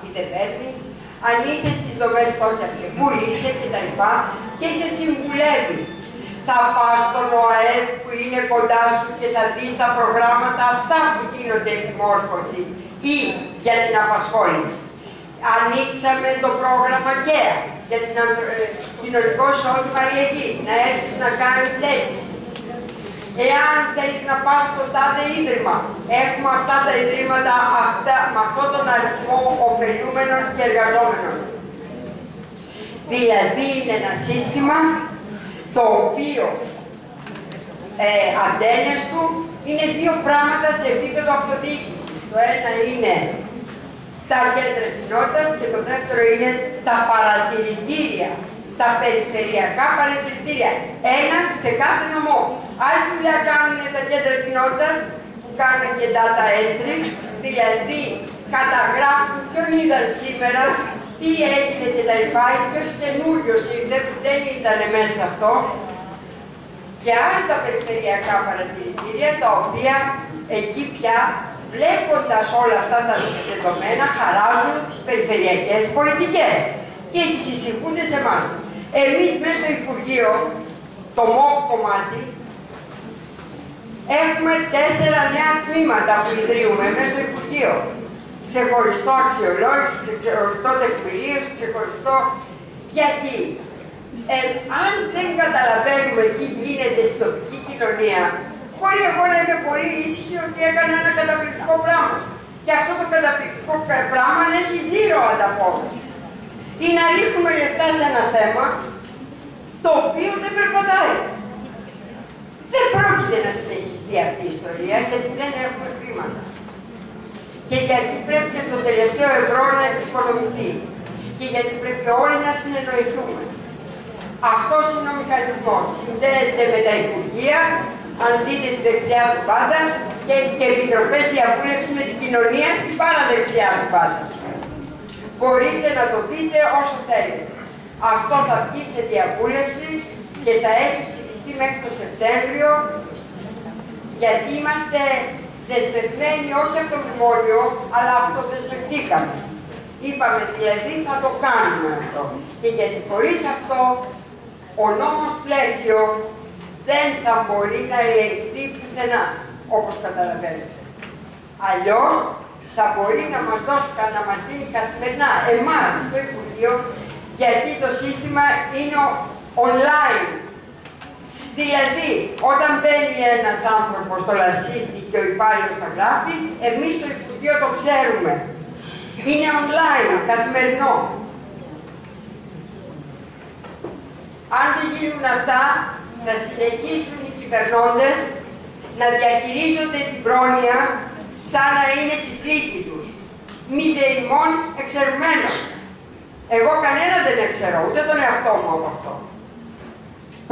είτε παίρνεις, αν είσαι στις δομές φτώχειας και πού είσαι κτλ. Και σε συμβουλεύει. Θα πας στον ΟΑΕΔ που είναι κοντά σου και θα δεις τα προγράμματα αυτά που γίνονται επιμόρφωσης ή για την απασχόληση. Ανοίξαμε το πρόγραμμα ΚΕΑ για την κοινωνικό εισόδημα αλληλεγγύης, να έρθεις να κάνεις αίτηση. Εάν θέλεις να πας στο τάδε ίδρυμα, έχουμε αυτά τα ιδρύματα με αυτόν τον αριθμό ωφελούμενων και εργαζόμενων. Δηλαδή είναι ένα σύστημα το οποίο αντένες του είναι δύο πράγματα σε επίπεδο αυτοδιοίκησης. Το ένα είναι τα κέντρα κοινότητας και το δεύτερο είναι τα παρατηρητήρια, τα περιφερειακά παρατηρητήρια. Ένα σε κάθε νομό. Άλλη δουλειά κάνουν τα κέντρα κοινότητας που κάνουν και data entry, δηλαδή καταγράφουν ποιον είδαν σήμερα, τι έγινε κτλ. Ποιος καινούριος ήρθε που δεν ήταν μέσα σε αυτό. Και άλλα τα περιφερειακά παρατηρητήρια, τα οποία εκεί πια βλέποντας όλα αυτά τα δεδομένα χαράζουν τις περιφερειακές πολιτικές και τις εισηγούνται σε εμάς. Εμείς μέσα στο Υπουργείο, το ΜΟΒ κομμάτι, έχουμε 4 νέα τμήματα που ιδρύουμε μέσα στο Υπουργείο. Ξεχωριστό αξιολόγηση, ξεχωριστό τεκμηρίωση, ξεχωριστό. Γιατί αν δεν καταλαβαίνουμε τι γίνεται στην τοπική κοινωνία, μπορεί εγώ να είμαι πολύ ήσυχη ότι έκανα ένα καταπληκτικό πράγμα. Και αυτό το καταπληκτικό πράγμα να έχει ζήρο ανταπόκριση. Ή να ρίχνουμε λεφτά σε ένα θέμα το οποίο δεν περπατάει. Δεν πρόκειται να συνεχιστεί αυτή η ιστορία γιατί δεν έχουμε χρήματα. Και γιατί πρέπει και το τελευταίο ευρώ να εξοικονομηθεί. Και γιατί πρέπει όλοι να συνεννοηθούμε. Αυτός είναι ο μηχανισμός. Συνδέεται με τα Υπουργεία, αν δείτε τη δεξιά του πάντα, και επιτροπές διαβούλευσης με την κοινωνία στην παραδεξιά του πάντα. Μπορείτε να το δείτε όσο θέλετε. Αυτό θα βγει σε διαβούλευση και θα έχει ψηφιστεί μέχρι το Σεπτέμβριο, γιατί είμαστε δεσμευμένοι όχι από το μνημόνιο, αλλά αυτοδεσμευτήκαμε. Είπαμε δηλαδή θα το κάνουμε αυτό. Και γιατί χωρίς αυτό ο νόμος πλαίσιο δεν θα μπορεί να ελεγχθεί πουθενά, όπως καταλαβαίνετε. Αλλιώς θα μπορεί να μας δώσει, να μας δίνει καθημερινά εμάς στο Υπουργείο, γιατί το σύστημα είναι online. Δηλαδή, όταν μπαίνει ένας άνθρωπος στο Λασίτη και ο υπάλληλος τα γράφει, εμείς στο Υπουργείο το ξέρουμε. Είναι online, καθημερινό. Αν δεν γίνουν αυτά, θα συνεχίσουν οι κυβερνώντες να διαχειρίζονται την πρόνοια σαν να είναι τσιφλίκι τους. Μη δε ημών εξαιρουμένο. Εγώ κανένα δεν ξέρω, ούτε τον εαυτό μου από αυτό.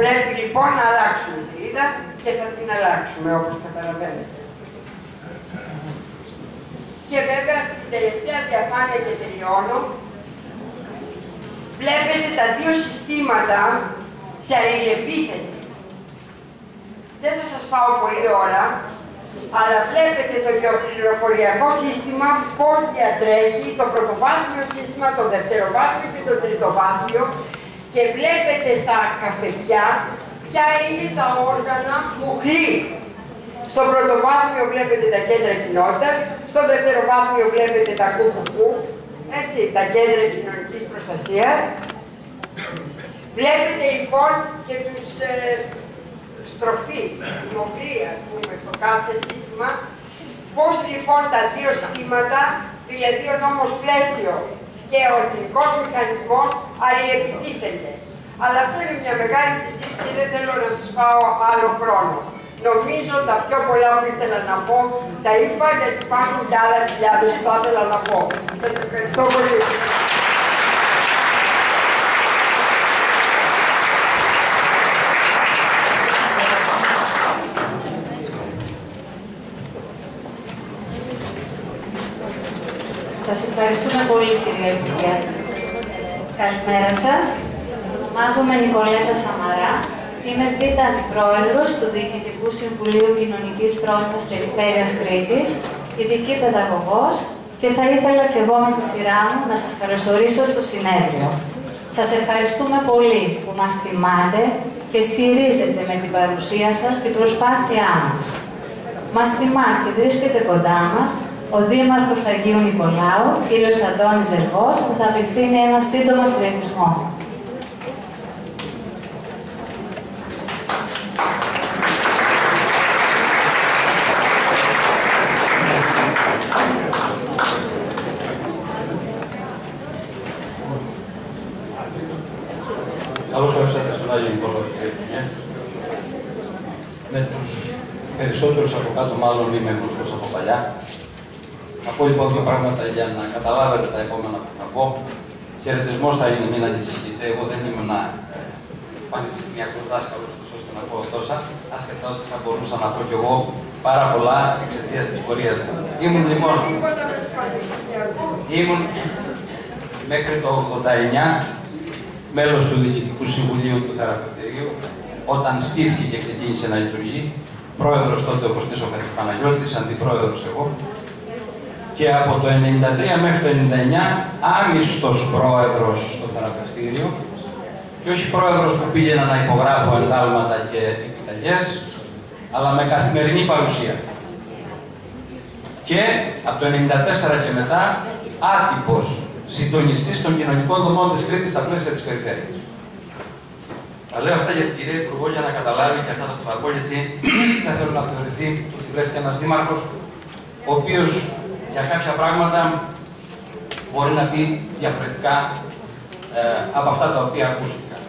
Πρέπει λοιπόν να αλλάξουμε σελίδα και θα την αλλάξουμε όπως καταλαβαίνετε. Και βέβαια στην τελευταία διαφάνεια και τελειώνω, βλέπετε τα δύο συστήματα σε αλληλεπίθεση. Δεν θα σας φάω πολλή ώρα, αλλά βλέπετε το γεωπληροφοριακό σύστημα πώς διατρέχει το πρωτοβάθμιο σύστημα, το δευτεροβάθμιο και το τριτοβάθμιο και βλέπετε στα καφετιά ποια είναι τα όργανα μουχλή. Στο πρωτοβάθμιο βλέπετε τα κέντρα κοινότητας, στο δευτεροβάθμιο βλέπετε τα κουκουκού, έτσι, τα κέντρα κοινωνικής προστασίας. Βλέπετε λοιπόν και τους στροφείς, μουχλή, ας πούμε, στο κάθε σύστημα. Πώς λοιπόν τα δύο συστήματα, δηλαδή ο νόμος πλαίσιο και ο εθνικός μηχανισμός, αλληλεπιτίθενται. Αλλά αυτό είναι μια μεγάλη συζήτηση και δεν θέλω να σας πάω άλλο χρόνο. Νομίζω τα πιο πολλά που ήθελα να πω τα είπα, γιατί υπάρχουν κι άλλα χιλιάδες που θα ήθελα να πω. Σας ευχαριστώ πολύ. Σας ευχαριστούμε πολύ, κυρία Υπουργέ. Καλημέρα σας. Ονομάζομαι Νικολέτα Σαμαρά. Είμαι β' αντιπρόεδρος του Διοικητικού Συμβουλίου Κοινωνικής Πρόνοιας Περιφέρειας Κρήτης, ειδική παιδαγωγός και θα ήθελα και εγώ με τη σειρά μου να σας καλωσορίσω στο συνέδριο. Σας ευχαριστούμε πολύ που μας τιμάτε και στηρίζετε με την παρουσία σας την προσπάθειά μας. Μας τιμά και βρίσκεται κοντά μας ο Δήμαρχος Αγίου Νικολάου, κύριος Αντώνης Ζεργός, που θα απευθύνει ένα σύντομο χαιρετισμό. Καλώς ήρθατε στον Άγιο Νικόλαο, κύριε Υπουργέ. Με τους περισσότερους από κάτω, μάλλον είμαι γνωστός από παλιά. Θα πω λοιπόν δύο πράγματα για να καταλάβετε τα επόμενα που θα πω. Χαιρετισμός θα είναι, μην ανησυχείτε. Εγώ δεν ήμουν πανεπιστημιακός δάσκαλος, ώστε να πω τόσα, άσχετα ότι θα μπορούσα να πω κι εγώ πάρα πολλά εξαιτίας της πορείας μου. Ήμουν μέχρι το 89 μέλος του Διοικητικού Συμβουλίου του Θεραπευτηρίου, όταν στήθηκε και ξεκίνησε να λειτουργεί. Πρόεδρος τότε ο Κωστής ο Χατζηπαναγιώτης, αντιπρόεδρος εγώ. Και από το 1993 μέχρι το 1999 άμιστος πρόεδρος στο θεραπευτήριο. Και όχι πρόεδρος που πήγαινα να υπογράφω εντάλματα και επιταγές, αλλά με καθημερινή παρουσία. Και από το 1994 και μετά άτυπος συντονιστής των κοινωνικών δομών της Κρήτης στα πλαίσια της περιφέρειας. Τα λέω αυτά για την κυρία Υπουργό για να καταλάβει και αυτά που θα πω, γιατί δεν θέλω να θεωρηθεί ότι βρέθηκε ένας δήμαρχος ο οποίος για κάποια πράγματα μπορεί να πει διαφορετικά από αυτά τα οποία ακούστηκαν.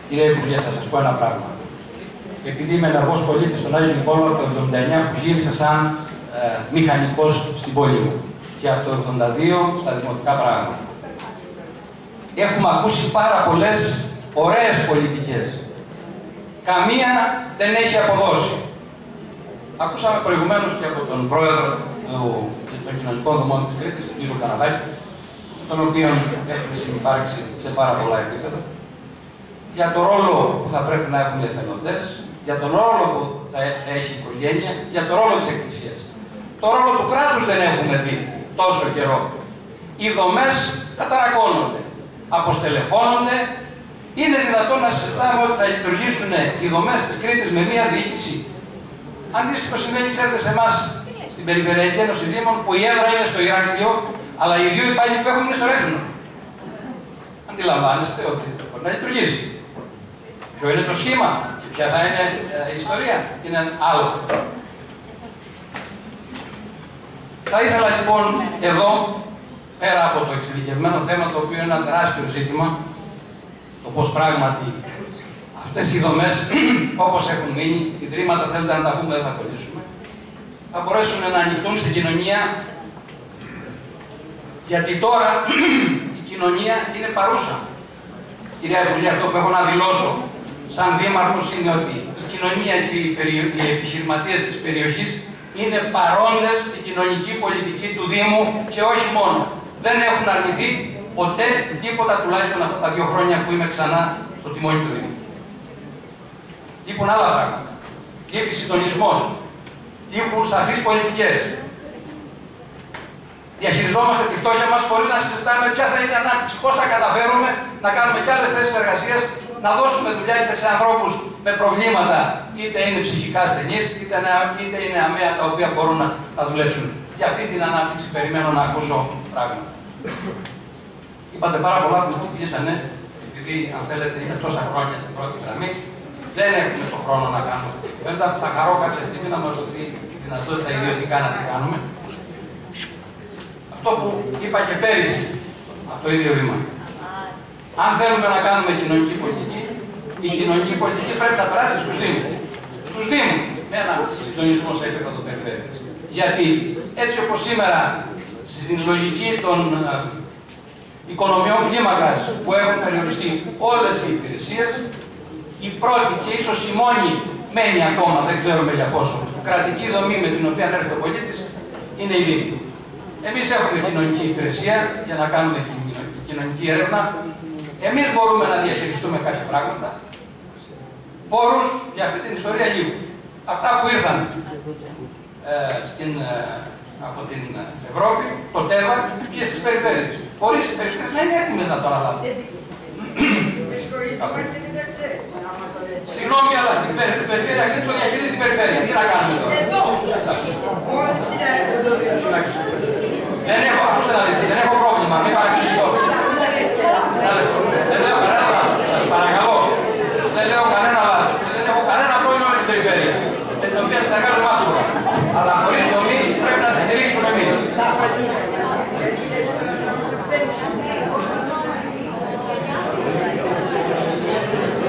Κυρία Υπουργέ, θα σας πω ένα πράγμα. Επειδή είμαι ενεργός πολίτης στον Άγιο Νικόλαο το 1979 που γύρισα σαν μηχανικός στην πόλη μου, και από το 1982 στα δημοτικά πράγματα. Έχουμε ακούσει πάρα πολλές ωραίες πολιτικές. Καμία δεν έχει αποδώσει. Ακούσαμε προηγουμένως και από τον πρόεδρο των κοινωνικών δομών της Κρήτης, τον κύριο Καναδάκη, τον οποίο έχουμε συνυπάρξει σε πάρα πολλά επίπεδα, για τον ρόλο που θα πρέπει να έχουν οι εθελοντές, για τον ρόλο που θα έχει η οικογένεια, για τον ρόλο της Εκκλησίας. Το ρόλο του κράτους δεν έχουμε δει τόσο καιρό. Οι δομές καταρακώνονται, αποστελεχώνονται. Είναι δυνατόν να συζητάμε ότι θα λειτουργήσουν οι δομές της Κρήτης με μία διοίκηση? Αντίστοιχο σημαίνει, ξέρετε, σε εμάς, στην Περιφερειακή Ένωση Δήμων, που η έδρα είναι στο Ηράκλειο, αλλά οι δύο υπάλληλοι που έχουν είναι στο Ρέθινο. Αντιλαμβάνεστε ότι θα μπορεί να λειτουργήσει. Ποιο είναι το σχήμα και ποια θα είναι η ιστορία, είναι άλλο. Θα ήθελα λοιπόν εδώ, πέρα από το εξειδικευμένο θέμα, το οποίο είναι ένα τεράστιο ζήτημα, το πώς πράγματι αυτές οι δομές, όπως έχουν μείνει, ιδρύματα θέλετε να τα πούμε, δεν θα κολλήσουμε, θα μπορέσουν να ανοιχτούν στην κοινωνία, γιατί τώρα η κοινωνία είναι παρούσα. Κυρία Υπουργέ, αυτό που έχω να δηλώσω σαν δήμαρχος είναι ότι η κοινωνία και οι επιχειρηματίες της περιοχής είναι παρόντες στην κοινωνική πολιτική του Δήμου και όχι μόνο. Δεν έχουν αρνηθεί ποτέ τίποτα, τουλάχιστον αυτά τα 2 χρόνια που είμαι ξανά στο τιμόνι του Δήμου. Λείπουν άλλα πράγματα. Λείπει συντονισμός. Λείπουν σαφείς πολιτικές. Διαχειριζόμαστε τη φτώχεια μας χωρίς να συζητάμε ποια θα είναι η ανάπτυξη. Πώς θα καταφέρουμε να κάνουμε κι άλλες θέσεις εργασίας, να δώσουμε δουλειά και σε ανθρώπους με προβλήματα, είτε είναι ψυχικά ασθενείς, είτε είναι αμαία τα οποία μπορούν να δουλέψουν. Για αυτή την ανάπτυξη περιμένω να ακούσω πράγματα. Είπατε πάρα πολλά που με τσιμπήσανε, επειδή αν θέλετε είναι τόσα χρόνια στην πρώτη γραμμή, δεν έχουμε τον χρόνο να κάνουμε την κουβέντα. Θα χαρώ κάποια στιγμή να μας δοθεί τη δυνατότητα ιδιωτικά να την κάνουμε. Αυτό που είπα και πέρυσι από το ίδιο βήμα. Αν θέλουμε να κάνουμε κοινωνική πολιτική, η κοινωνική πολιτική πρέπει να περάσει στους Δήμους. Στους Δήμους, με ένα συντονισμό σε επίπεδο περιφέρειας. Γιατί έτσι όπως σήμερα, στην λογική των οικονομιών κλίμακας που έχουν περιοριστεί όλες οι υπηρεσίες, η πρώτη και ίσως η μόνη μένει ακόμα, δεν ξέρουμε για πόσο, κρατική δομή με την οποία έρχεται ο πολίτης, είναι η Δήμη. Εμείς έχουμε κοινωνική υπηρεσία για να κάνουμε κοινωνική έρευνα. Εμείς μπορούμε να διαχειριστούμε κάποια πράγματα. Πόρους για αυτή την ιστορία λίγους. Αυτά που ήρθαν στην από την Ευρώπη, το ΤΕΒΑ και στις περιφέρειες. Χωρίς οι περιφέρειες να είναι έτοιμες να το αναλάβουν. Συγγνώμη, αλλά στην περιφέρεια Κρήτης το διαχειρίζει την περιφέρεια. Τι να κάνουμε τώρα. Δεν έχω, ακούστε να δείτε, δεν έχω πρόβλημα, μην παραξηγήσω. Δεν λέω κανένα λάθος, σας παρακαλώ. Δεν λέω κανένα λάθος και δεν έχω κανένα πρόβλημα με την περιφέρεια, με την οποία συνεργάζομαι άψογα. Αλλά χωρίς δομή πρέπει να τη στηρίξουμε εμείς.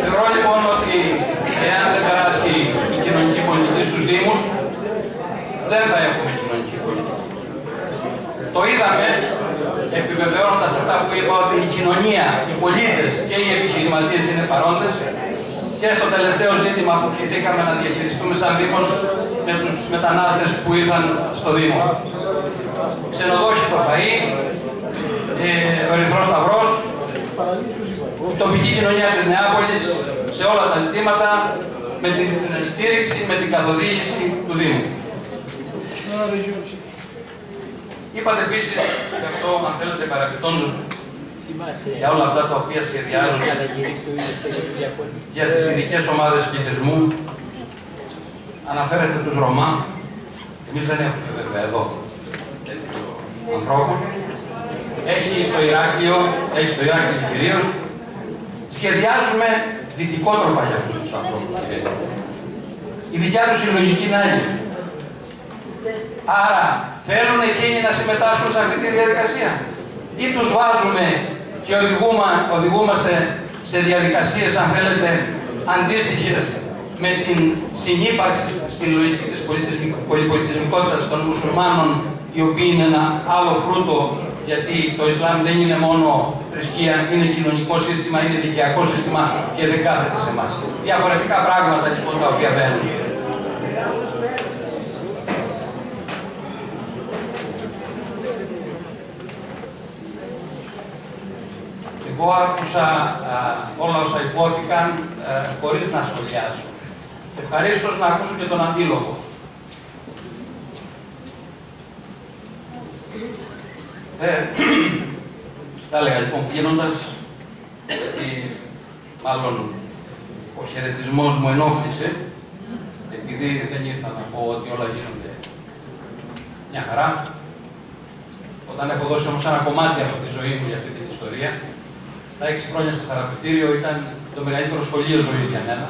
Θεωρώ λοιπόν ότι εάν δεν περάσει η κοινωνική πολιτική στους Δήμους, δεν θα έχουμε κοινωνική πολιτική. Το είδαμε, επιβεβαιώνοντας αυτά που είπα, ότι η κοινωνία, οι πολίτες και οι επιχειρηματίες είναι παρόντες και στο τελευταίο ζήτημα που κληθήκαμε να διαχειριστούμε σαν Δήμος με τους μετανάστες που ήρθαν στο Δήμο. Ξενοδόχητο φαΐ, ο Ερυθρός Σταυρός, η τοπική κοινωνία της Νεάπολης σε όλα τα ζητήματα με την στήριξη, με την καθοδήγηση του Δήμου. Είπατε επίσης, και αυτό αν θέλετε παραπιτώντας, για όλα αυτά τα οποία σχεδιάζονται για τις ειδικές ομάδες πληθυσμού, αναφέρετε τους Ρωμά. Εμείς δεν έχουμε βέβαια εδώ τέτοιους ανθρώπους. Έχει στο Ηράκλειο κυρίως, σχεδιάζουμε δυτικό τρόπο για αυτούς τους ανθρώπους. Η δικιά τους συλλογική να είναι. Άρα, θέλουν εκείνοι να συμμετάσχουν σε αυτή τη διαδικασία ή τους βάζουμε και οδηγούμαστε σε διαδικασίες, αν θέλετε, αντίστοιχες με την συνύπαρξη στην λογική της πολυπολιτισμικότητας των μουσουλμάνων, οι οποίοι είναι ένα άλλο φρούτο, γιατί το Ισλάμ δεν είναι μόνο θρησκεία, είναι κοινωνικό σύστημα, είναι δικαιακό σύστημα και δεν κάθεται σε εμάς. Διαφορετικά πράγματα λοιπόν τα οποία μπαίνουν. Εγώ άκουσα όλα όσα υπόθηκαν χωρίς να σχολιάσω. Ευχαρίστως να ακούσω και τον αντίλογο. Θα έλεγα λοιπόν κλείνοντας, γιατί μάλλον ο χαιρετισμός μου ενόχλησε, επειδή δεν ήρθα να πω ότι όλα γίνονται μια χαρά. Όταν έχω δώσει όμως ένα κομμάτι από τη ζωή μου για αυτή την ιστορία, τα 6 χρόνια στο θεραπευτήριο ήταν το μεγαλύτερο σχολείο ζωής για μένα.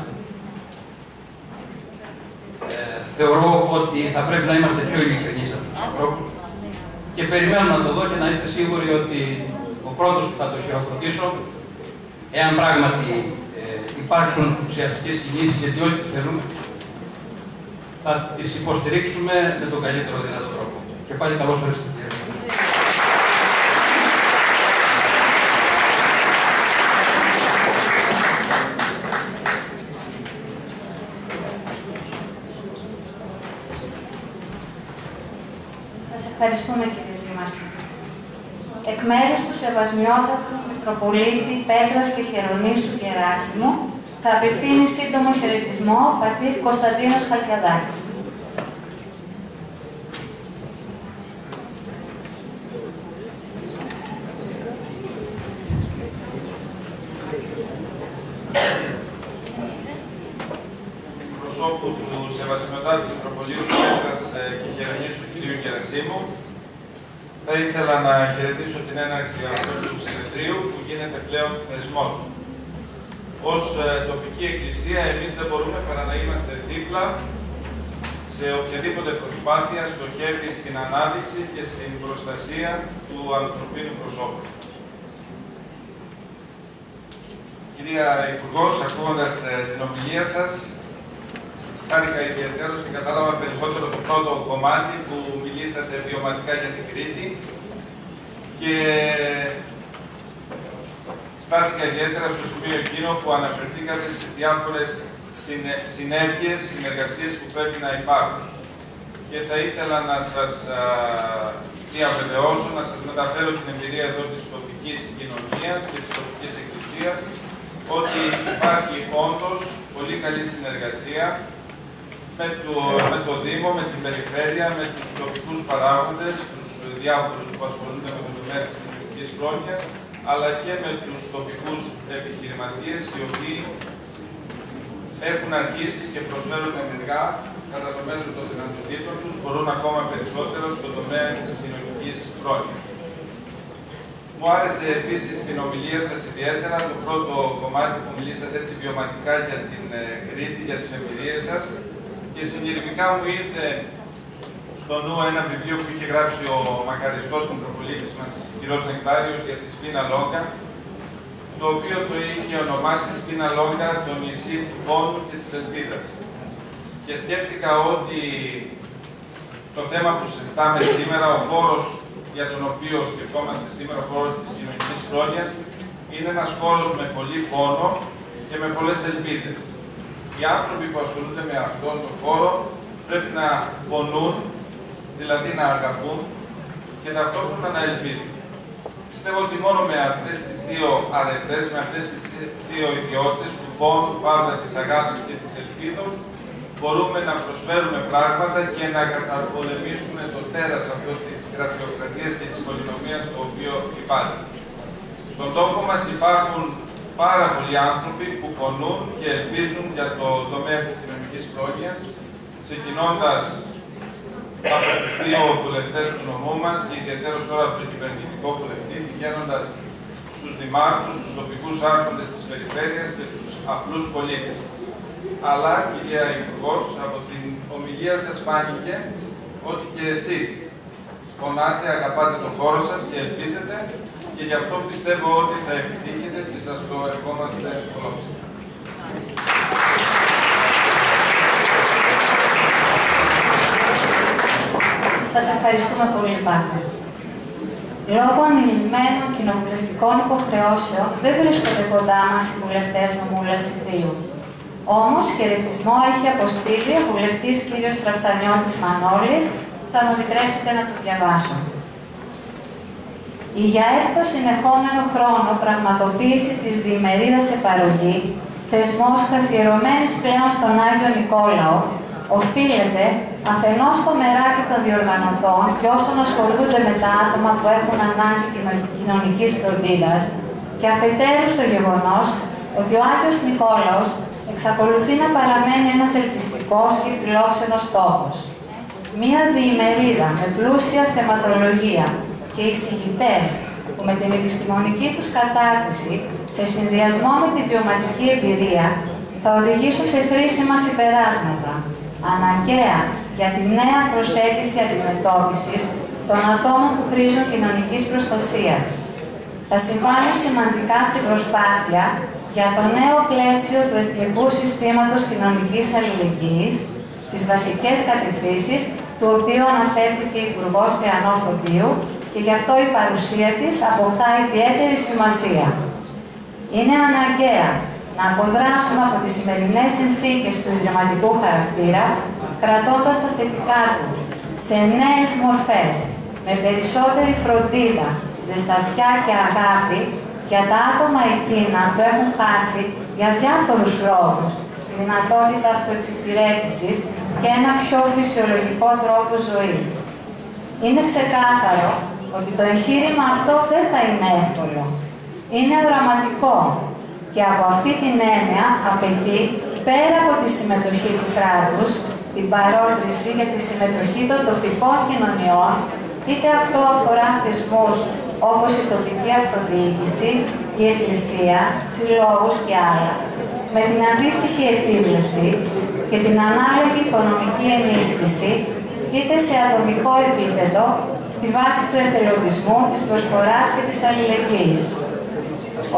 Θεωρώ ότι θα πρέπει να είμαστε πιο ειλικρινείς από τους ανθρώπους και περιμένω να το δω και να είστε σίγουροι ότι ο πρώτος που θα το χειροκροτήσω, εάν πράγματι υπάρξουν ουσιαστικές κινήσεις, γιατί όλοι τις θέλουμε, θα τις υποστηρίξουμε με τον καλύτερο δυνατό τρόπο. Και πάλι καλώς ορίσατε. Ευχαριστούμε κύριε Δήμαρχε. Εκ μέρους του Σεβασμιότατου Μητροπολίτη Πέτρας και Χερονήσου Γεράσιμου θα απευθύνει σύντομο χαιρετισμό ο πατήρ Κωνσταντίνος Χαλκιαδάκης. Προσώπου του Σεβασμιότατου Μητροπολίου Πέτρας και Χερονήσου κ. Γερασίμου, θα ήθελα να χαιρετήσω την έναρξη αυτού του συνεδρίου που γίνεται πλέον θεσμός. Ως τοπική εκκλησία, εμείς δεν μπορούμε παρά να είμαστε δίπλα σε οποιαδήποτε προσπάθεια στοχεύει στην ανάδειξη και στην προστασία του ανθρωπίνου προσώπου. Κυρία Υπουργός, ακούγοντας την ομιλία σας, χάρηκα ιδιαίτερως και κατάλαβα περισσότερο το πρώτο κομμάτι που μιλήσατε βιωματικά για την Κρήτη και στάθηκα ιδιαίτερα στο σημείο εκείνο που αναφερθήκατε στις διάφορες συνέργειες, συνεργασίες που πρέπει να υπάρχουν. Και θα ήθελα να σας διαβεβαιώσω, να σας μεταφέρω την εμπειρία εδώ της τοπικής κοινωνίας και της τοπικής εκκλησίας, ότι υπάρχει όντως πολύ καλή συνεργασία με το Δήμο, με την Περιφέρεια, με τους τοπικούς παράγοντες, τους διάφορους που ασχολούνται με το τομέα της κοινωνικής πρόνοιας, αλλά και με τους τοπικούς επιχειρηματίες, οι οποίοι έχουν αρχίσει και προσφέρουν ενεργά, κατά το μέτρο των δυνατοτήτων τους, μπορούν ακόμα περισσότερο στον τομέα της κοινωνικής πρόνοιας. Μου άρεσε επίσης στην ομιλία σας ιδιαίτερα το πρώτο κομμάτι που μιλήσατε έτσι βιωματικά για την Κρήτη, για τις εμπειρίες σας, και συγκεκριμένα μου ήρθε στο νου ένα βιβλίο που είχε γράψει ο μακαριστός Μητροπολίτης μας, κ. Νεκτάριος, για τη Σπίνα Λόγκα, το οποίο το είχε ονομάσει Σπίνα Λόγκα, το νησί του πόνου και της ελπίδας. Και σκέφτηκα ότι το θέμα που συζητάμε σήμερα, ο χώρος για τον οποίο σκεφτόμαστε σήμερα, ο χώρος της κοινωνικής πρόνοιας, είναι ένας χώρος με πολύ πόνο και με πολλές ελπίδες. Οι άνθρωποι που ασχολούνται με αυτόν τον χώρο πρέπει να πονούν, δηλαδή να αγαπούν και ταυτόχρονα να ελπίζουν. Πιστεύω ότι μόνο με αυτές τις δύο αρετές, με αυτές τις δύο ιδιότητες του πόνου, παύλα της αγάπης και της ελπίδος, μπορούμε να προσφέρουμε πράγματα και να καταπολεμήσουμε το τέρας αυτό της γραφειοκρατίας και της πολυνομίας το οποίο υπάρχει. Στον τόπο μας υπάρχουν πάρα πολλοί άνθρωποι που πονούν και ελπίζουν για το τομέα της κοινωνικής πρόνοιας, ξεκινώντας από τους δύο βουλευτές του νομού μας και ιδιαίτερως τώρα από τον κυβερνητικό βουλευτή, πηγαίνοντας στους δημάρχους, στους τοπικούς άρχοντες της περιφέρειας και τους απλούς πολίτες. Αλλά, κυρία Υπουργός, από την ομιλία σας φάνηκε ότι και εσείς πονάτε, αγαπάτε τον χώρο σας και ελπίζετε, και γι' αυτό πιστεύω ότι θα επιτύχετε και σας το ευχόμαστε ολόψυχα. Σας ευχαριστούμε πολύ, Πάτερ. Λόγω ανηλυμένων κοινοβουλευτικών υποχρεώσεων δεν βρίσκονται κοντά μας οι βουλευτές νομού Λασιθρίου. Όμως, χαιρετισμό έχει αποστείλει ο βουλευτής κ. Στραψανιώτης Μανώλης, θα μου επιτρέψετε να το διαβάσω. Η για έκτο συνεχόμενο χρόνο πραγματοποίηση της διημερίδας σε παροχή, θεσμός καθιερωμένης πλέον στον Άγιο Νικόλαο, οφείλεται αφενός στο μεράκι των διοργανωτών και όσων ασχολούνται με τα άτομα που έχουν ανάγκη κοινωνικής φροντίδας, και αφετέρου στο γεγονός ότι ο Άγιος Νικόλαος εξακολουθεί να παραμένει ένας ελκυστικός και φιλόξενος τόπος. Μία διημερίδα με πλούσια θεματολογία και εισηγητές που με την επιστημονική τους κατάρτιση, σε συνδυασμό με τη βιωματική εμπειρία, θα οδηγήσουν σε χρήσιμα συμπεράσματα, αναγκαία για τη νέα προσέγγιση αντιμετώπισης των ατόμων που χρήζουν κοινωνικής προστασίας. Θα συμβάλλουν σημαντικά στην προσπάθεια για το νέο πλαίσιο του Εθνικού Συστήματος Κοινωνικής Αλληλεγγύης, στις βασικές κατευθύνσεις του οποίου αναφέρθηκε η Υπουργός Θεανό-Φωτίου, και γι' αυτό η παρουσία της αποκτά ιδιαίτερη σημασία. Είναι αναγκαία να αποδράσουμε από τις σημερινές συνθήκες του ιδρυματικού χαρακτήρα, κρατώντας τα θετικά του σε νέες μορφές, με περισσότερη φροντίδα, ζεστασιά και αγάπη για τα άτομα εκείνα που έχουν χάσει για διάφορους λόγους τη δυνατότητα αυτοεξυπηρέτησης και ένα πιο φυσιολογικό τρόπο ζωής. Είναι ξεκάθαρο ότι το εγχείρημα αυτό δεν θα είναι εύκολο. Είναι οραματικό και από αυτή την έννοια απαιτεί, πέρα από τη συμμετοχή του κράτους, την παρότριση για τη συμμετοχή των τοπικών κοινωνιών, είτε αυτό αφορά θεσμούς όπως η τοπική αυτοδιοίκηση, η εκκλησία, συλλόγους και άλλα, με την αντίστοιχη επίβλεψη και την ανάλογη οικονομική ενίσχυση, είτε σε ατομικό επίπεδο, στη βάση του εθελοντισμού, της προσφοράς και της αλληλεγγύης.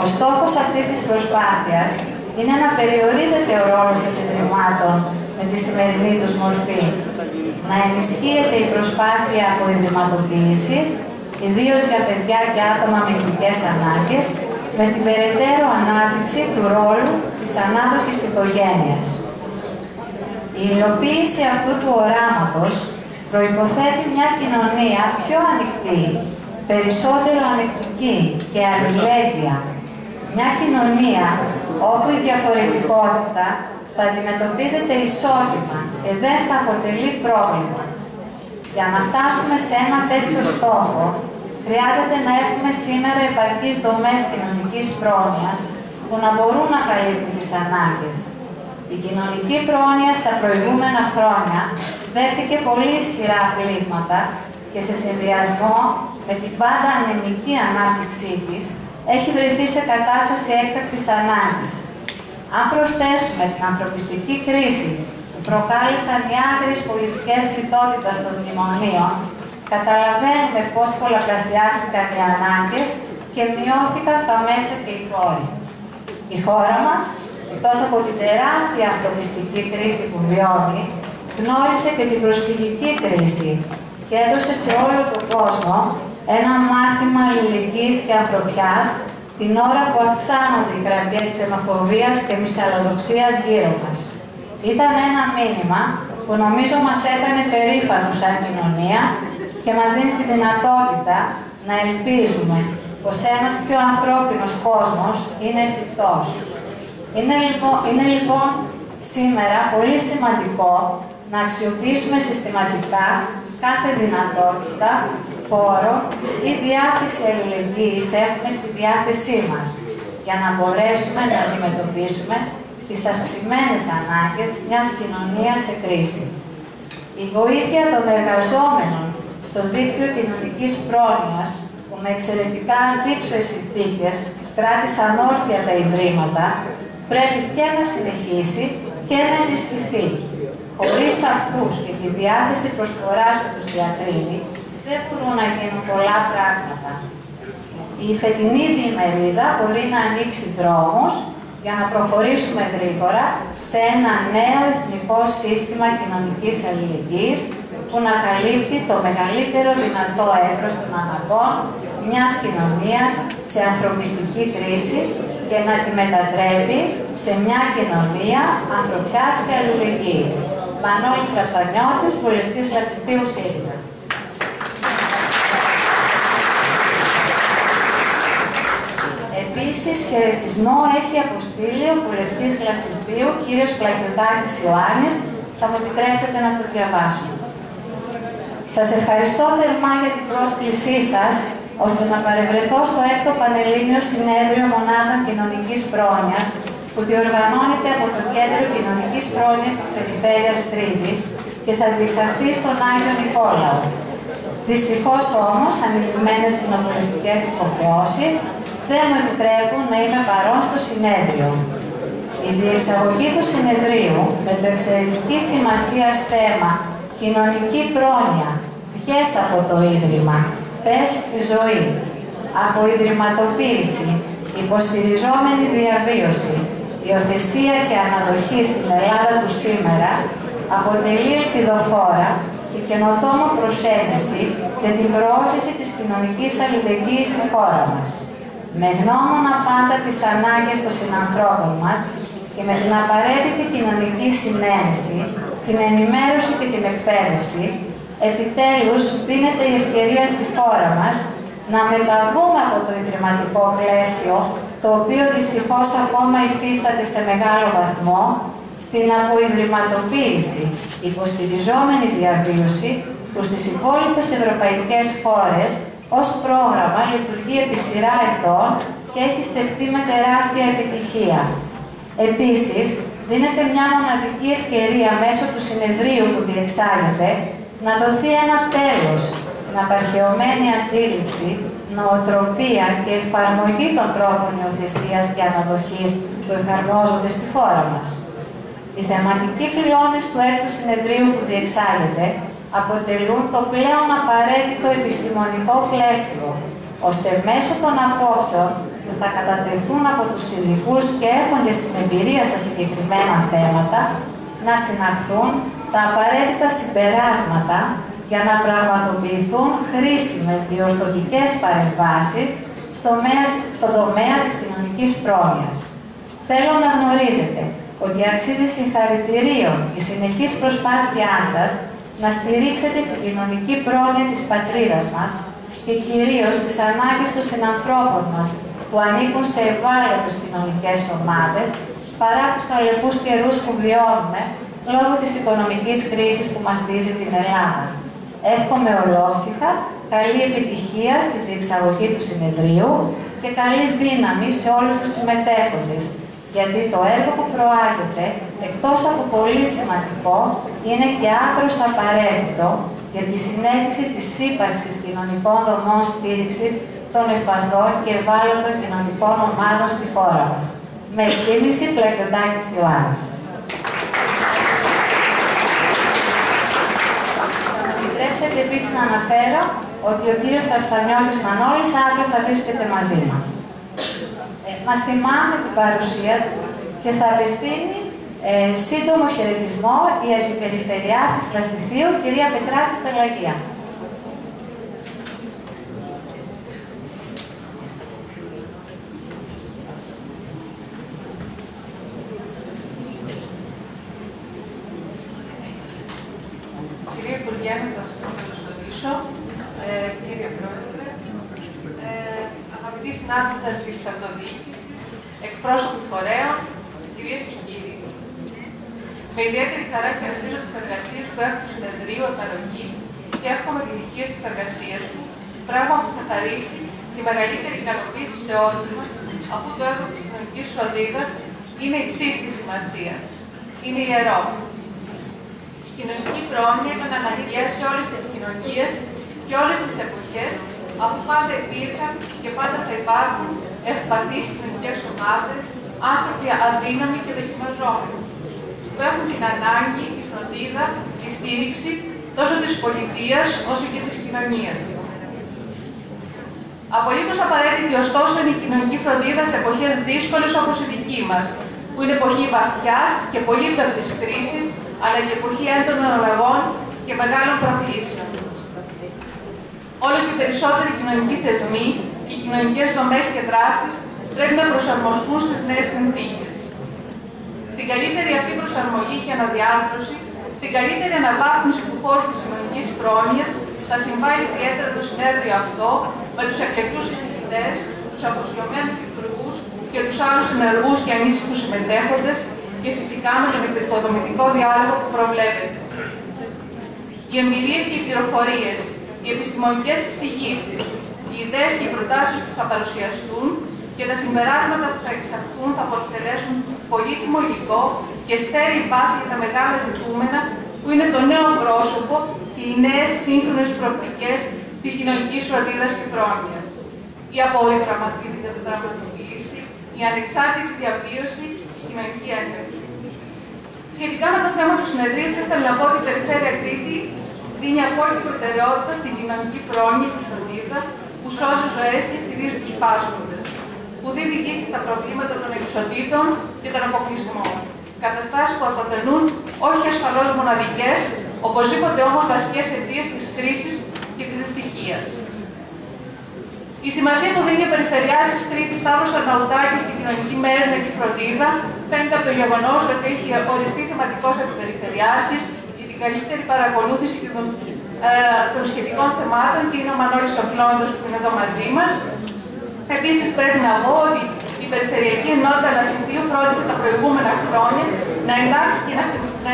Ο στόχος αυτής της προσπάθειας είναι να περιορίζεται ο ρόλος των ιδρυμάτων με τη σημερινή τους μορφή, να ενισχύεται η προσπάθεια αποϊδρυματοποίησης, ιδίως για παιδιά και άτομα με ειδικές ανάγκες, με την περαιτέρω ανάπτυξη του ρόλου της ανάδοχης οικογένειας. Η υλοποίηση αυτού του οράματος προϋποθέτει μια κοινωνία πιο ανοιχτή, περισσότερο ανεκτική και αλληλέγγυα. Μια κοινωνία όπου η διαφορετικότητα θα αντιμετωπίζεται ισότιμα και δεν θα αποτελεί πρόβλημα. Για να φτάσουμε σε ένα τέτοιο στόχο, χρειάζεται να έχουμε σήμερα επαρκείς δομές κοινωνικής πρόνοιας που να μπορούν να καλύπτουν τις ανάγκες. Η κοινωνική πρόνοια στα προηγούμενα χρόνια δέχθηκε πολύ ισχυρά πλήγματα και σε συνδυασμό με την πάντα ανεμική ανάπτυξή της, έχει βρεθεί σε κατάσταση έκτακτης ανάγκης. Αν προσθέσουμε την ανθρωπιστική κρίση που προκάλεσαν οι άγριες πολιτικές λιτότητας των μνημονίων, καταλαβαίνουμε πώς πολλαπλασιάστηκαν οι ανάγκες και μειώθηκαν τα μέσα και οι πόροι. Η χώρα μας, εκτός από την τεράστια ανθρωπιστική κρίση που βιώνει, γνώρισε και την προσφυγική κρίση και έδωσε σε όλο τον κόσμο ένα μάθημα αλληλεγγύης και ανθρωπιάς την ώρα που αυξάνονται οι κραυγές ξενοφοβίας και μυσαλλοδοξίας γύρω μας. Ήταν ένα μήνυμα που νομίζω μας έκανε περήφανους σαν κοινωνία και μας δίνει τη δυνατότητα να ελπίζουμε πως ένας πιο ανθρώπινος κόσμος είναι εφικτός. Είναι λοιπόν σήμερα πολύ σημαντικό να αξιοποιήσουμε συστηματικά κάθε δυνατότητα, φόρο ή διάθεση αλληλεγγύης έχουμε στη διάθεσή μας για να μπορέσουμε να αντιμετωπίσουμε τις αυξημένες ανάγκες μιας κοινωνίας σε κρίση. Η βοήθεια των εργαζόμενων στο δίκτυο κοινωνικής πρόνοιας, που με εξαιρετικά αντίξωες συνθήκες κράτησαν όρθια τα ιδρύματα, πρέπει και να συνεχίσει και να ενισχυθεί. Χωρίς αυτούς και τη διάθεση προσφοράς που τους διακρίνει, δεν μπορούν να γίνουν πολλά πράγματα. Η φετινή διημερίδα μπορεί να ανοίξει δρόμους για να προχωρήσουμε γρήγορα σε ένα νέο εθνικό σύστημα κοινωνικής αλληλεγγύης που να καλύπτει το μεγαλύτερο δυνατό εύρος των αναγκών μιας κοινωνίας σε ανθρωπιστική κρίση και να τη μετατρέπει σε μια κοινωνία ανθρωπιάς και αλληλεγγύης. Μανώλης Τραψανιώτης, βουλευτής Λασιθίου ΣΥΡΙΖΑ. Επίσης, χαιρετισμό έχει αποστείλει ο βουλευτής Λασιθίου, κύριος Πλακιωτάκης Ιωάννης. Θα μου επιτρέψετε να το διαβάσω. Σας ευχαριστώ θερμά για την πρόσκλησή σας, ώστε να παρευρεθώ στο 6ο Πανελλήνιο Συνέδριο Μονάδων Κοινωνικής Πρόνοιας, που διοργανώνεται από το Κέντρο Κοινωνικής Πρόνοιας της Περιφέρειας Κρήτης και θα διεξαχθεί στον Άγιο Νικόλαο. Δυστυχώς όμως, ανηλυμένες κοινοβουλευτικές υποχρεώσεις δεν μου επιτρέπουν να είμαι παρόν στο συνέδριο. Η διεξαγωγή του συνεδρίου με το εξαιρετική σημασία θέμα κοινωνική πρόνοια, βγες από το Ίδρυμα, πες στη ζωή, από ιδρυματοποίηση, υποστηριζόμενη διαβίωση, υιοθεσία και αναδοχή στην Ελλάδα του σήμερα, αποτελεί ελπιδοφόρα και καινοτόμο προσέγγιση για την προώθηση της κοινωνικής αλληλεγγύης στη χώρα μας. Με γνώμονα πάντα τις ανάγκες των συνανθρώπων μας και με την απαραίτητη κοινωνική συνένεση, την ενημέρωση και την εκπαίδευση, επιτέλους δίνεται η ευκαιρία στη χώρα μας να μεταβούμε από το ιδρυματικό πλαίσιο, το οποίο δυστυχώς ακόμα υφίσταται σε μεγάλο βαθμό, στην αποϊδρυματοποίηση, υποστηριζόμενη διαβίωση που στις υπόλοιπες ευρωπαϊκές χώρες ως πρόγραμμα λειτουργεί επί σειρά ετών και έχει στεφτεί με τεράστια επιτυχία. Επίσης, δίνεται μια μοναδική ευκαιρία μέσω του συνεδρίου που διεξάγεται να δοθεί ένα τέλος στην απαρχαιωμένη αντίληψη, νοοτροπία και εφαρμογή των τρόπων υιοθεσίας και αναδοχής που εφαρμόζονται στη χώρα μας. Οι θεματικοί κλώσεις του έκτου συνεδρίου που διεξάγεται αποτελούν το πλέον απαραίτητο επιστημονικό πλαίσιο, ώστε μέσω των απόψεων που θα κατατεθούν από τους ειδικούς και έχοντες την εμπειρία στα συγκεκριμένα θέματα, να συναχθούν τα απαραίτητα συμπεράσματα για να πραγματοποιηθούν χρήσιμες διορθωτικές παρεμβάσεις στον τομέα της κοινωνικής πρόνοιας. Θέλω να γνωρίζετε ότι αξίζει συγχαρητηρίων η συνεχής προσπάθειά σας να στηρίξετε την κοινωνική πρόνοια της πατρίδας μας και κυρίως τις ανάγκες των συνανθρώπων μας που ανήκουν σε ευάλωτες κοινωνικές ομάδες, παρά τους χαλεπούς καιρούς που βιώνουμε, λόγω της οικονομικής κρίσης που μαστίζει την Ελλάδα. Εύχομαι ολόψυχα καλή επιτυχία στη διεξαγωγή του συνεδρίου και καλή δύναμη σε όλους τους συμμετέχοντες, γιατί το έργο που προάγεται, εκτός από πολύ σημαντικό, είναι και άκρως απαραίτητο για τη συνέχιση της ύπαρξης κοινωνικών δομών στήριξης των ευπαθών και ευάλωτων κοινωνικών ομάδων στη χώρα μας. Με εκτίμηση, Πλακιωτάκης Ιωάννης. Θα με επιτρέψετε επίσης να αναφέρω ότι ο κύριος Χαρσανιώτης Μανώλης αύριο θα βρίσκεται μαζί μας. Μας τιμά την παρουσία του και θα απευθύνει σύντομο χαιρετισμό η Αντιπεριφερειάρχης Λαστιθίου, κυρία Πετράκη Πελαγία. Κύριε Υπουργέ, να σας καλωσορίσω. Κύριε Πρόεδρε, αγαπητοί συνάδελφοι της Αυτοδιοίκησης, εκπρόσωποι φορέων, κυρίες και κύριοι. Με ιδιαίτερη χαρά χαιρετίζω τις εργασίες του έκτου συνεδρίου εφαρμογή και εύχομαι επιτυχία στις εργασίες του, πράγμα που θα χαρίσει τη μεγαλύτερη ικανοποίηση σε όλους μας, αφού το έργο της κοινωνικής φροντίδας είναι υψής της σημασίας. Είναι ιερό. Η κοινωνική πρόνοια ήταν αναγκαία σε όλες τις κοινωνίες και όλες τις εποχές, αφού πάντα υπήρχαν και πάντα θα υπάρχουν ευπαθείς κοινωνικές ομάδες, άνθρωποι αδύναμοι και δοκιμαζόμενοι, που έχουν την ανάγκη, τη φροντίδα, τη στήριξη τόσο της πολιτείας όσο και της κοινωνίας. Απολύτως απαραίτητη, ωστόσο, είναι η κοινωνική φροντίδα σε εποχές δύσκολες όπως η δική μας, που είναι εποχή βαθιάς και πολύπλευρης κρίσης, αλλά και εποχή έντονων αλλαγών και μεγάλων προκλήσεων. Όλο και περισσότεροι κοινωνικοί θεσμοί και κοινωνικές δομές και δράσεις πρέπει να προσαρμοστούν στις νέες συνθήκες. Στην καλύτερη αυτή προσαρμογή και αναδιάρθρωση, στην καλύτερη αναβάθμιση του χώρου της κοινωνικής πρόνοιας, θα συμβάλλει ιδιαίτερα το συνέδριο αυτό με τους εκλεκτούς εισηγητές, τους αφοσιωμένους λειτουργούς και τους άλλους ενεργούς και ανήσυχους συμμετέχοντες και φυσικά με τον επικοδομητικό διάλογο που προβλέπεται. Οι εμπειρίες και οι πληροφορίες, οι επιστημονικές εισηγήσεις, οι ιδέες και οι προτάσεις που θα παρουσιαστούν και τα συμπεράσματα που θα εξαχθούν θα αποτελέσουν πολύτιμο υλικό και στέρεη βάση για τα μεγάλα ζητούμενα που είναι το νέο πρόσωπο και οι νέες σύγχρονες προοπτικές της κοινωνικής φροντίδας και πρόνοιας. Η αποδραματοποίηση, η ανεξάρτητη διαβίωση και η κοινωνική ένταξη. Σχετικά με το θέμα του συνεδρίου, θα ήθελα να πω ότι η Περιφέρεια Κρήτης δίνει απόλυτη προτεραιότητα στην κοινωνική πρόνοια και φροντίδα που σώζει ζωές και στηρίζει τους πάσχοντες, που δίνει λύσεις στα προβλήματα των ανισοτήτων και των αποκλεισμών. Καταστάσεις που αποτελούν όχι ασφαλώς μοναδικές, οπωσδήποτε όμως βασικές αιτίες της κρίσης και της δυστυχίας. Η σημασία που δίνει ο Περιφερειάρχης Κρήτης Σταύρος Αρναουτάκης στην κοινωνική μέρημνα και φροντίδα φαίνεται από το γεγονός ότι έχει οριστεί θεματικός αντιπεριφερειάρχης για την καλύτερη παρακολούθηση των σχετικών θεμάτων και είναι ο Μανώλης Οκλώντος που είναι εδώ μαζί μας. Επίσης, πρέπει να πω ότι η Περιφερειακή Ενότητα Λαστιθίου φρόντισε τα προηγούμενα χρόνια να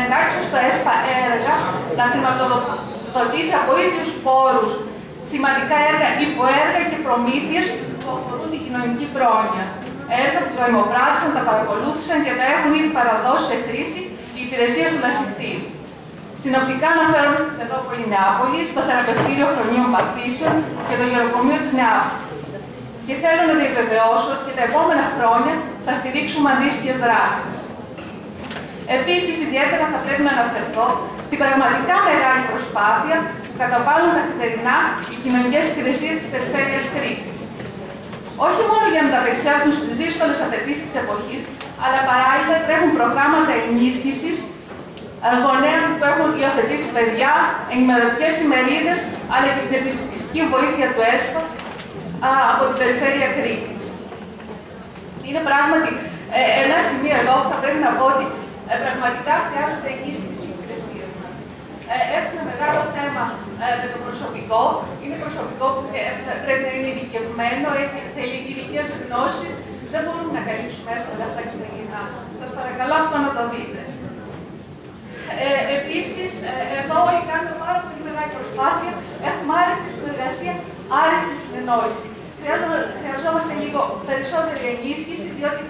εντάξει στο ΕΣΠΑ έργα, να χρηματοδοτήσει από ίδιους πόρους σημαντικά έργα, υποέργα και προμήθειες που αφορούν την κοινωνική πρόνοια. Έργα που τα δημοπράτησαν, τα παρακολούθησαν και τα έχουν ήδη παραδώσει σε χρήση οι υπηρεσίες του Λαστιθίου. Συνοπτικά αναφέρομαι στην Παιδόπολη Νεάπολη, στο Θεραπευτήριο Χρονίων Παθήσεων και το Γεροκομείο της Νεάπολης. Και θέλω να διαβεβαιώσω ότι και τα επόμενα χρόνια θα στηρίξουμε αντίστοιχες δράσεις. Επίσης, ιδιαίτερα θα πρέπει να αναφερθώ στην πραγματικά μεγάλη προσπάθεια που καταβάλουν καθημερινά οι κοινωνικές υπηρεσίες της Περιφέρειας Κρήτης. Όχι μόνο για να ανταπεξέλθουν στις δύσκολες απαιτήσεις της εποχής, αλλά παράλληλα τρέχουν προγράμματα ενίσχυσης γονέων που έχουν υιοθετήσει παιδιά, ενημερωτικές ημερίδες, αλλά και την επιστημιστική βοήθεια του ΕΣΠΑ από την Περιφέρεια Κρήτης. Είναι πράγματι ένα σημείο εδώ που θα πρέπει να πω ότι πραγματικά χρειάζονται ενίσχυση οι υπηρεσίες μας. Έχουμε μεγάλο θέμα με το προσωπικό. Είναι προσωπικό που πρέπει να είναι ειδικευμένο, θέλει ειδικές γνώσεις, Δεν μπορούμε να καλύψουμε εύκολα αυτά τα κειμενικά. Σας παρακαλώ αυτό να το δείτε. Επίσης, εδώ όλοι κάνουμε πάρα πολύ μεγάλη προσπάθεια. Έχουμε άριστη συνεργασία, άριστη συνεννόηση. Χρειαζόμαστε λίγο περισσότερη ενίσχυση, διότι